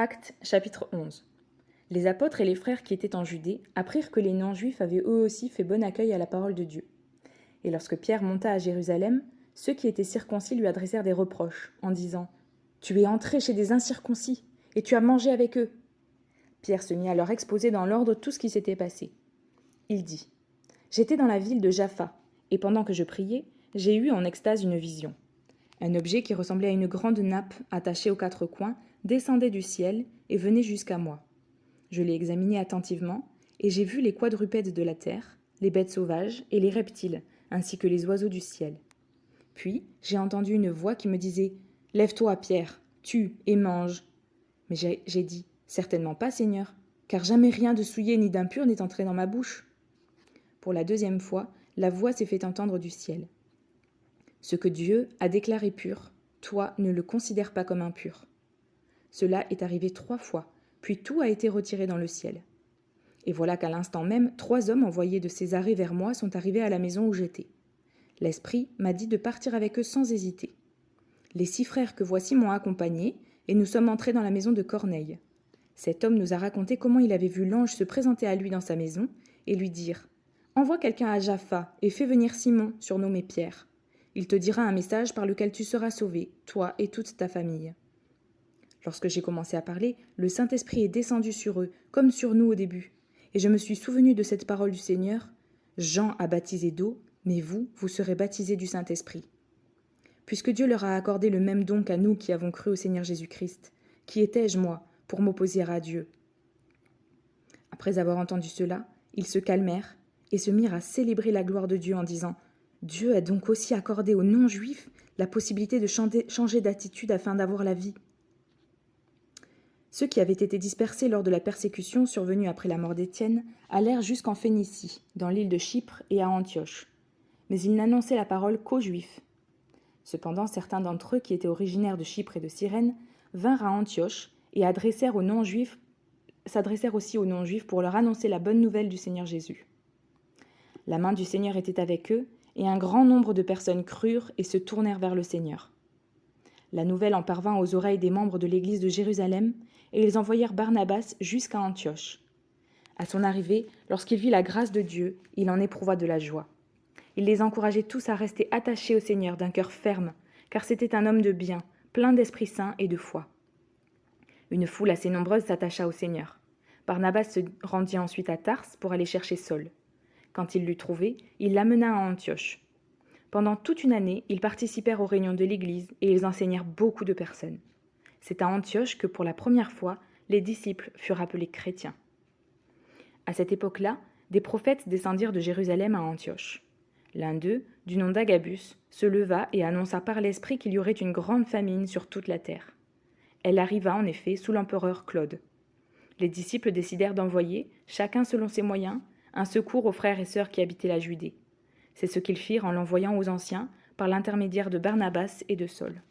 Actes chapitre 11. Les apôtres et les frères qui étaient en Judée apprirent que les non-juifs avaient eux aussi fait bon accueil à la parole de Dieu. Et lorsque Pierre monta à Jérusalem, ceux qui étaient circoncis lui adressèrent des reproches, en disant « Tu es entré chez des incirconcis, et tu as mangé avec eux. » Pierre se mit à leur exposer dans l'ordre tout ce qui s'était passé. Il dit « J'étais dans la ville de Jaffa, et pendant que je priais, j'ai eu en extase une vision. Un objet qui ressemblait à une grande nappe attachée aux quatre coins descendait du ciel et venait jusqu'à moi. Je l'ai examiné attentivement, et j'ai vu les quadrupèdes de la terre, les bêtes sauvages et les reptiles, ainsi que les oiseaux du ciel. Puis j'ai entendu une voix qui me disait « Lève-toi, Pierre, tue et mange. » Mais j'ai dit « Certainement pas, Seigneur, car jamais rien de souillé ni d'impur n'est entré dans ma bouche. » Pour la deuxième fois, la voix s'est fait entendre du ciel. « Ce que Dieu a déclaré pur, toi ne le considères pas comme impur. » Cela est arrivé 3 fois, puis tout a été retiré dans le ciel. Et voilà qu'à l'instant même, 3 hommes envoyés de Césarée vers moi sont arrivés à la maison où j'étais. L'Esprit m'a dit de partir avec eux sans hésiter. Les 6 frères que voici m'ont accompagné, et nous sommes entrés dans la maison de Corneille. Cet homme nous a raconté comment il avait vu l'ange se présenter à lui dans sa maison et lui dire « Envoie quelqu'un à Jaffa et fais venir Simon, surnommé Pierre. Il te dira un message par lequel tu seras sauvé, toi et toute ta famille. » Lorsque j'ai commencé à parler, le Saint-Esprit est descendu sur eux, comme sur nous au début. Et je me suis souvenu de cette parole du Seigneur. Jean a baptisé d'eau, mais vous, vous serez baptisés du Saint-Esprit. Puisque Dieu leur a accordé le même don qu'à nous qui avons cru au Seigneur Jésus-Christ, qui étais-je, moi, pour m'opposer à Dieu ? Après avoir entendu cela, ils se calmèrent et se mirent à célébrer la gloire de Dieu en disant « Dieu a donc aussi accordé aux non-juifs la possibilité de changer d'attitude afin d'avoir la vie. » Ceux qui avaient été dispersés lors de la persécution survenue après la mort d'Étienne allèrent jusqu'en Phénicie, dans l'île de Chypre et à Antioche. Mais ils n'annonçaient la parole qu'aux Juifs. Cependant, certains d'entre eux, qui étaient originaires de Chypre et de Cyrène, vinrent à Antioche et s'adressèrent aussi aux non-juifs pour leur annoncer la bonne nouvelle du Seigneur Jésus. La main du Seigneur était avec eux, et un grand nombre de personnes crurent et se tournèrent vers le Seigneur. La nouvelle en parvint aux oreilles des membres de l'église de Jérusalem, et ils envoyèrent Barnabas jusqu'à Antioche. À son arrivée, lorsqu'il vit la grâce de Dieu, il en éprouva de la joie. Il les encourageait tous à rester attachés au Seigneur d'un cœur ferme, car c'était un homme de bien, plein d'Esprit Saint et de foi. Une foule assez nombreuse s'attacha au Seigneur. Barnabas se rendit ensuite à Tarse pour aller chercher Saul. Quand il l'eut trouvé, il l'amena à Antioche. Pendant toute une année, ils participèrent aux réunions de l'Église et ils enseignèrent beaucoup de personnes. C'est à Antioche que, pour la première fois, les disciples furent appelés chrétiens. À cette époque-là, des prophètes descendirent de Jérusalem à Antioche. L'un d'eux, du nom d'Agabus, se leva et annonça par l'Esprit qu'il y aurait une grande famine sur toute la terre. Elle arriva en effet sous l'empereur Claude. Les disciples décidèrent d'envoyer, chacun selon ses moyens, un secours aux frères et sœurs qui habitaient la Judée. C'est ce qu'ils firent en l'envoyant aux anciens par l'intermédiaire de Barnabas et de Saul.